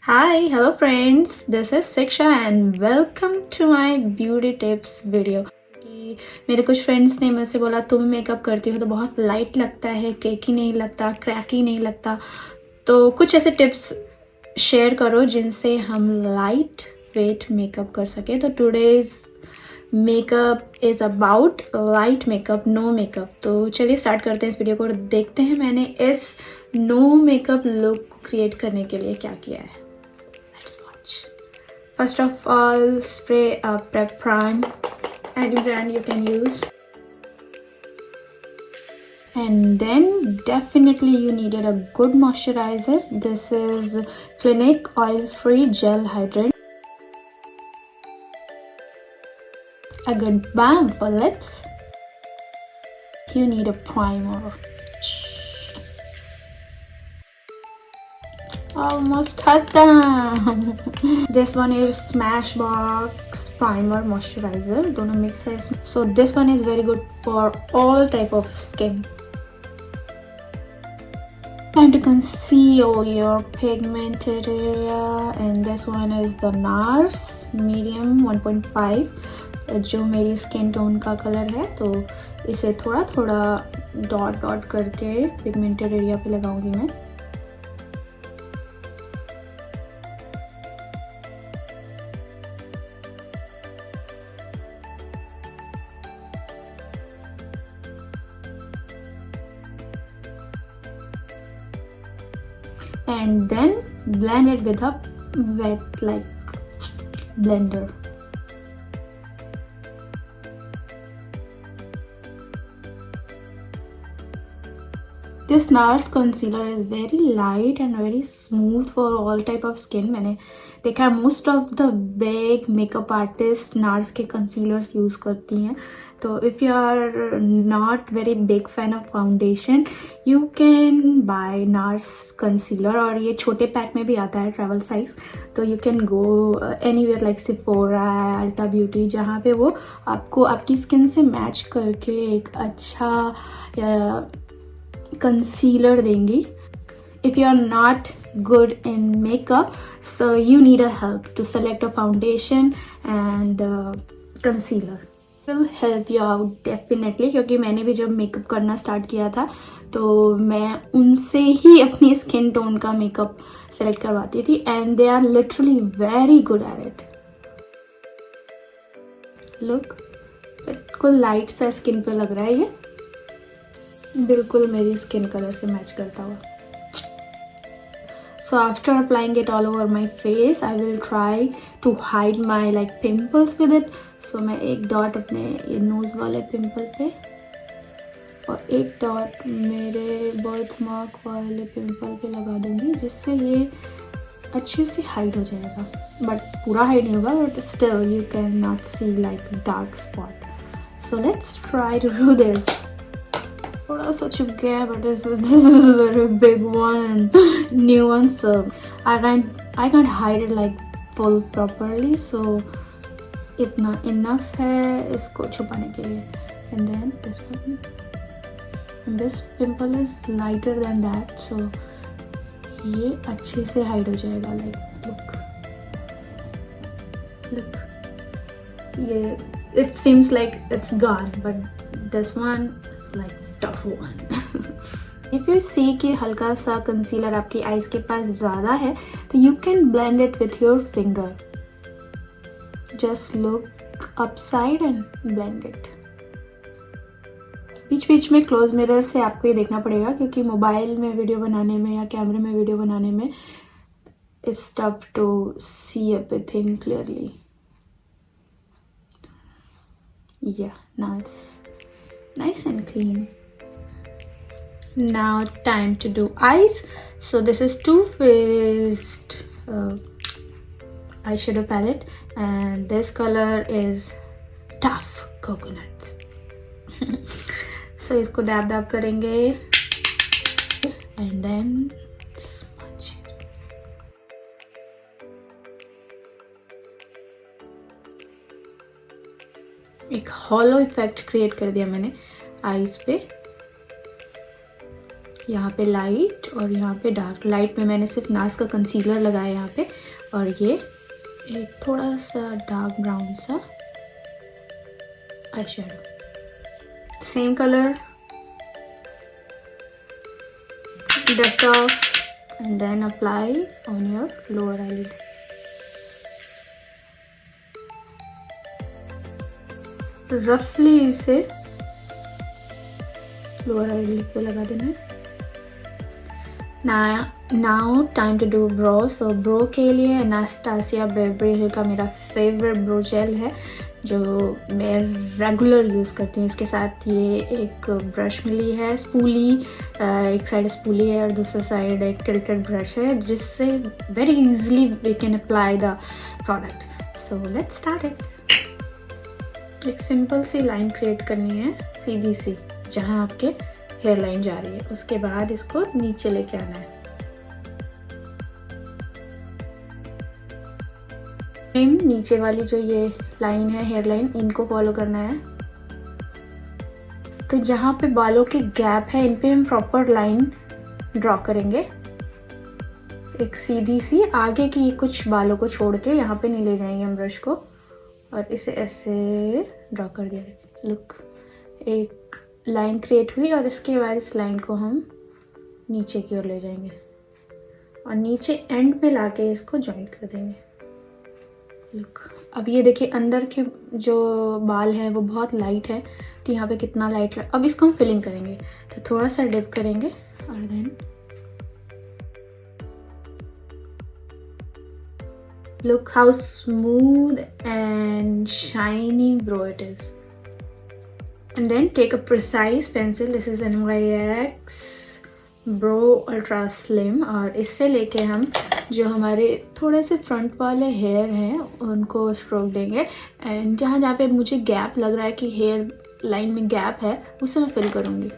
Hi, hello friends. This is Shikksha and welcome to my beauty tips video. कि मेरे कुछ friends ने मुझसे बोला तुम मेकअप करती हो तो बहुत लाइट लगता है, केकी नहीं लगता, क्रैकी नहीं लगता, तो कुछ ऐसे टिप्स शेयर करो जिनसे हम लाइट वेट मेकअप कर सके। तो today's makeup is about light makeup, no makeup. तो चलिए स्टार्ट करते हैं इस वीडियो को और देखते हैं मैंने इस नो मेकअप लुक क्रिएट करने के लिए क्या किया है। First of all, spray a prep prime, any brand you can use. And then definitely you needed a good moisturizer. This is Clinique Oil Free Gel Hydrant. A good balm for lips. You need a primer. Almost khatam. This one is Smashbox Primer Moisturizer. दोनों mix है इसमें. So this one is very good for all type of skin. And to conceal your pigmented area. And this one is the NARS Medium 1.5. जो मेरी skin tone का colour है, तो इसे थोड़ा थोड़ा डॉट डॉट करके पिगमेंटेड एरिया पे लगाऊंगी मैं. And then blend it with a wet blender. This NARS concealer is very light and very smooth for all type of skin. मैंने देखा है most of the big makeup artists NARS के concealers use करती हैं. तो if you are not very big fan of foundation, you can buy NARS concealer. और ये छोटे पैक में भी आता है travel size. तो you can go anywhere like Sephora, Ulta Beauty, जहाँ पे वो आपको आपकी स्किन से मैच करके एक अच्छा concealer देंगी. If you are not good in makeup, so you need a help to select a foundation and concealer. Will help you out definitely, क्योंकि मैंने भी जब मेकअप करना स्टार्ट किया था तो मैं उनसे ही अपनी स्किन टोन का मेकअप सेलेक्ट करवाती थी and they are literally very good at it. Look, बिल्कुल लाइट सा स्किन पे लग रहा है ये, बिल्कुल मेरी स्किन कलर से मैच करता हुआ. So after applying it all over my face, I will try to hide my like pimples with it. So मैं एक डॉट अपने ये नोज वाले पिंपल पे और एक डॉट मेरे बर्थ मार्क वाले पिंपल पे लगा दूंगी, जिससे ये अच्छे से हाइड हो जाएगा. बट पूरा हाइड नहीं होगा, but still you can not see like dark spot. So let's try to do this. थोड़ा सा चिप गया, but this is a very big one and new one, so I can't hide it like full properly. So इतना enough है इसको छुपाने के लिए. And then this one, and this pimple is lighter than that, so ये अच्छे से hide हो जाएगा. Like look, ये it seems like it's gone, but this one is like tough one. If you see कि हल्का सा कंसीलर आपकी आईज के पास ज़्यादा है, तो you can blend it with your finger. Just look upside and blend it. बीच बीच में क्लोज मिरर से आपको ये देखना पड़ेगा, क्योंकि मोबाइल में वीडियो बनाने में या कैमरे में वीडियो बनाने में it's tough to see everything clearly. Yeah, now it's nice and clean. Now time to do eyes. So this is Too Faced eyeshadow palette and this color is Tough Coconuts. So इसको dab dab करेंगे and then smudge. एक hollow effect create कर दिया मैंने eyes पे. यहाँ पे light और यहाँ पे डार्क। लाइट में मैंने सिर्फ नार्स का कंसीलर लगाया यहाँ पे, और ये एक थोड़ा सा डार्क ब्राउन सा eye shadow. Same colour, dust off and then apply on your lower eyelid. रफली इसे लोअर आईलिड पे लगा देना है। Now time to do brow. So brow के लिए एनास्टासिया बेवरी हिल का मेरा फेवरेट ब्रो जेल है जो मैं रेगुलर यूज़ करती हूँ। इसके साथ ये एक ब्रश मिली है स्पूली, एक साइड स्पूली है और दूसरा साइड एक टिल्टेड ब्रश है जिससे very easily we can apply the product. So let's start it. एक सिंपल सी लाइन क्रिएट करनी है, सीधी सी, जहाँ आपके हेयर लाइन जा रही है। उसके बाद इसको नीचे लेके आना है। नीचे वाली जो ये लाइन है, हेयर लाइन, इनको फॉलो करना है। तो यहाँ पे बालों के गैप है, इन पे हम प्रॉपर लाइन ड्रॉ करेंगे, एक सीधी सी। आगे की कुछ बालों को छोड़ के यहाँ पे नहीं ले जाएंगे हम ब्रश को, और इसे ऐसे ड्रॉ कर दिया। लुक, एक लाइन क्रिएट हुई और इसके बाद इस लाइन को हम नीचे की ओर ले जाएंगे और नीचे एंड पे लाके इसको जॉइंट कर देंगे। लुक, अब ये देखिए अंदर के जो बाल हैं वो बहुत लाइट है, तो यहाँ पे कितना लाइट। अब इसको हम फिलिंग करेंगे, तो थोड़ा सा डिप करेंगे और then look how smooth and shiny brow it is. And then take a precise pencil, this is NYX brow ultra slim, और इससे लेके हम जो हमारे थोड़े से फ्रंट वाले हेयर हैं उनको स्ट्रोक देंगे। एंड जहाँ जहाँ पे मुझे गैप लग रहा है कि हेयर लाइन में गैप है, उसे मैं फिल करूँगी।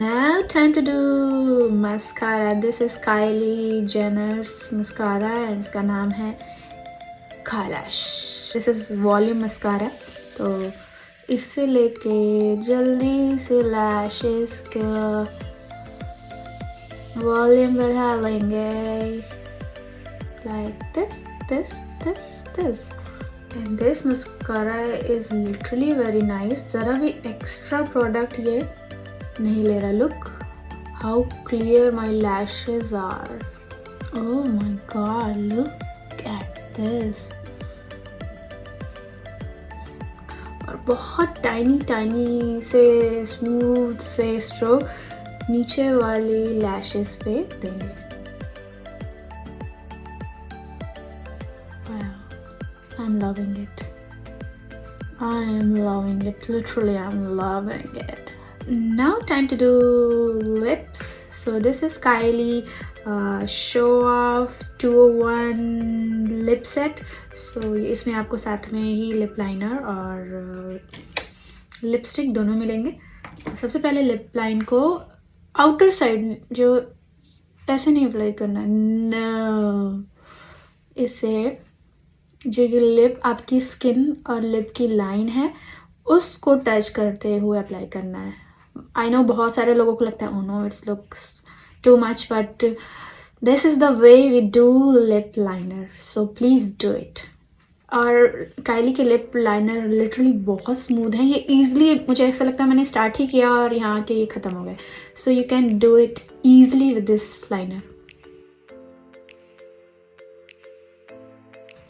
Now time to do mascara. This is Kylie Jenner's mascara and इसका नाम है Kailash. This is volume mascara. तो इससे लेके जल्दी से लैशेस का वॉल्यूम बढ़ा लेंगे, like this. And this mascara is literally very nice. ज़रा भी extra product ये नहीं ले रहा। Look how clear my lashes are. Oh my god, look at this. और बहुत टाइनी से स्मूथ से स्ट्रोक नीचे वाली लैशेस पे देंगे। Wow, I'm loving it. I am loving it. Literally, I'm loving it. Now time to do lips. So this is Kylie Show Off 201 lip set. So इसमें आपको साथ में ही लिप लाइनर और लिपस्टिक दोनों मिलेंगे। सबसे पहले लिप लाइन को आउटर साइड, जो ऐसे नहीं अप्लाई करना, नो, इसे जो ये लिप आपकी स्किन और लिप की लाइन है उसको टच करते हुए अप्लाई करना है। आई नो बहुत सारे लोगों को लगता है oh no it's looks too much, but this is the way we do lip liner, so please do it. और काइली के लिप लाइनर लिटरली बहुत स्मूथ है। ये ईजिली, मुझे ऐसा लगता है मैंने स्टार्ट ही किया और यहाँ के ये ख़त्म हो गए। So you can do it easily with this liner.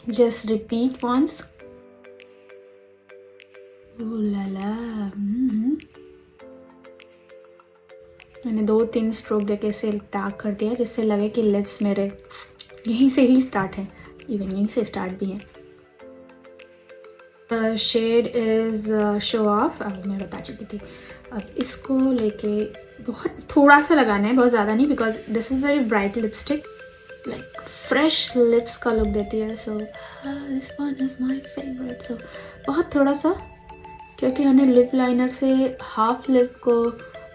Just repeat once. Oh la la. मैंने 2-3 स्ट्रोक देके इसे डार्क कर दिया, जिससे लगे कि लिप्स मेरे यहीं से ही स्टार्ट है, इवन यहीं से स्टार्ट भी है। शेड इज़ शो ऑफ, अब मैं बता चुकी थी। अब इसको लेके बहुत थोड़ा सा लगाना है, बहुत ज़्यादा नहीं, because this is very bright lipstick, like fresh lips का लुक देती है। So this one is my favourite. So बहुत थोड़ा सा, क्योंकि हमने लिप लाइनर से हाफ लिप को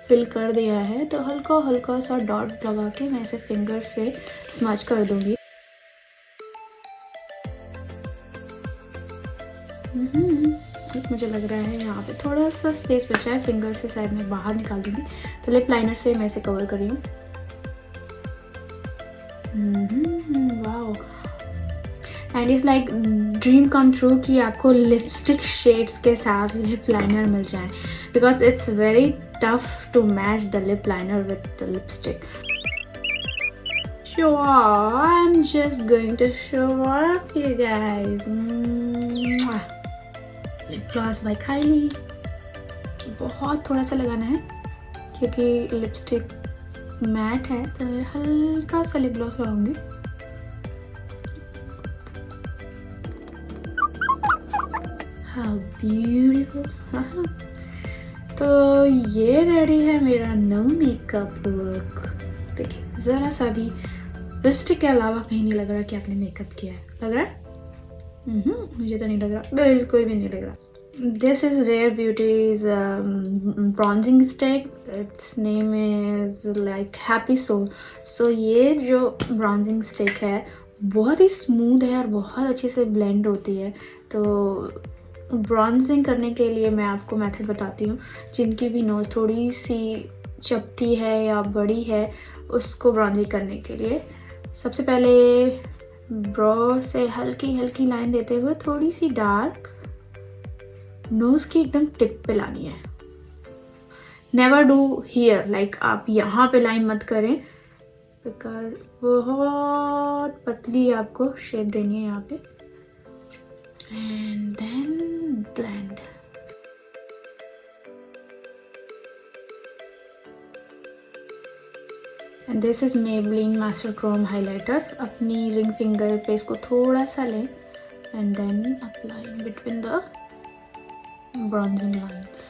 फिल कर दिया है, तो हल्का हल्का सा डॉट लगा के मैं इसे फिंगर से स्मच कर दूँगी। मुझे लग रहा है यहाँ पे थोड़ा सा स्पेस बचा है, फिंगर से शायद मैं बाहर निकाल दूँगी। तो लिप लाइनर से मैं इसे कवर कर रही हूँ। Wow, and it's like dream come true कि आपको लिपस्टिक शेड्स के साथ लिप लाइनर मिल जाए, because it's very tough to match the lip liner with the lipstick. Sure, I'm just going to show up you guys. Lip gloss by Kylie. बहुत थोड़ा सा लगाना है क्योंकि लिपस्टिक मैट है, तो हल्का सा लिप ग्लॉस लगाऊंगी. How beautiful. तो ये रेडी है मेरा नो मेकअप लुक. देखिए ज़रा सा भी लिपस्टिक के अलावा कहीं नहीं लग रहा कि आपने मेकअप किया है. लग रहा है? मुझे तो नहीं लग रहा, बिल्कुल भी नहीं लग रहा. This is Rare Beauty's bronzing stick. Its name is like Happy Soul. So ये जो bronzing stick है बहुत ही स्मूथ है और बहुत अच्छे से ब्लेंड होती है. तो ब्रॉन्जिंग करने के लिए मैं आपको मेथड बताती हूँ. जिनकी भी नोज़ थोड़ी सी चपटी है या बड़ी है उसको ब्रॉन्जिंग करने के लिए सबसे पहले ब्रो से हल्की हल्की लाइन देते हुए थोड़ी सी डार्क नोज़ की एकदम टिप पे लानी है. नेवर डू हियर, लाइक आप यहाँ पे लाइन मत करें बिकॉज बहुत पतली आपको शेप देनी है यहाँ पे. And then blend. And this is Maybelline master chrome highlighter. अपनी रिंग फिंगर पे इसको थोड़ा सा लें and then apply between the bronzing lines.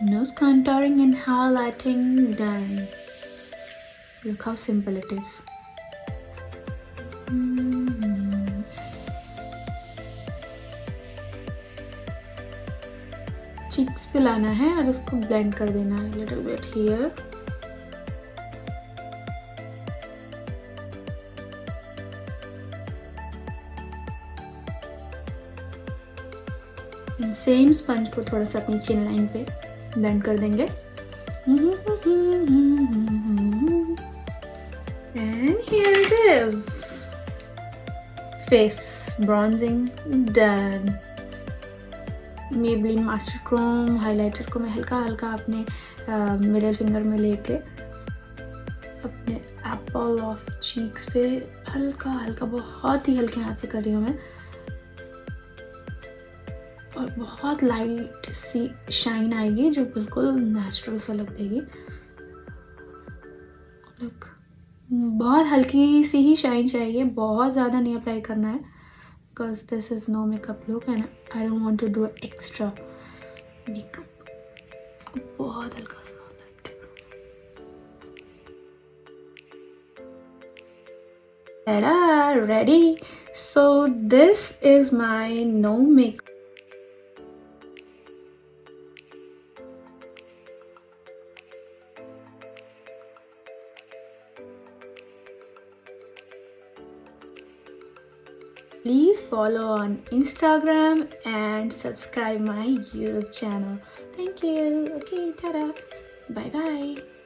Nose contouring and highlighting done. Look how simple it is. Cheeks पे लाना है और उसको blend कर देना है little bit here. Same sponge को थोड़ा सा अपनी चिन लाइन पे ब्लेंड कर देंगे. And here it is. Face bronzing done. Maybelline master chrome highlighter को मैं हल्का हल्का अपने मिडल फिंगर में लेके अपने एप्पल ऑफ चीक्स पे हल्का हल्का बहुत ही हल्के हाथ से कर रही हूँ मैं. और बहुत लाइट सी शाइन आएगी जो बिल्कुल नेचुरल सा लुक देगी. लुक बहुत हल्की सी ही शाइन चाहिए, बहुत ज़्यादा नहीं अप्लाई करना है because this is no makeup look and I don't want to do extra makeup. बहुत हल्का सा light. Ready. So this is my no makeup. Please follow on Instagram and subscribe my YouTube channel. Thank you. Okay, ta-da. Bye bye.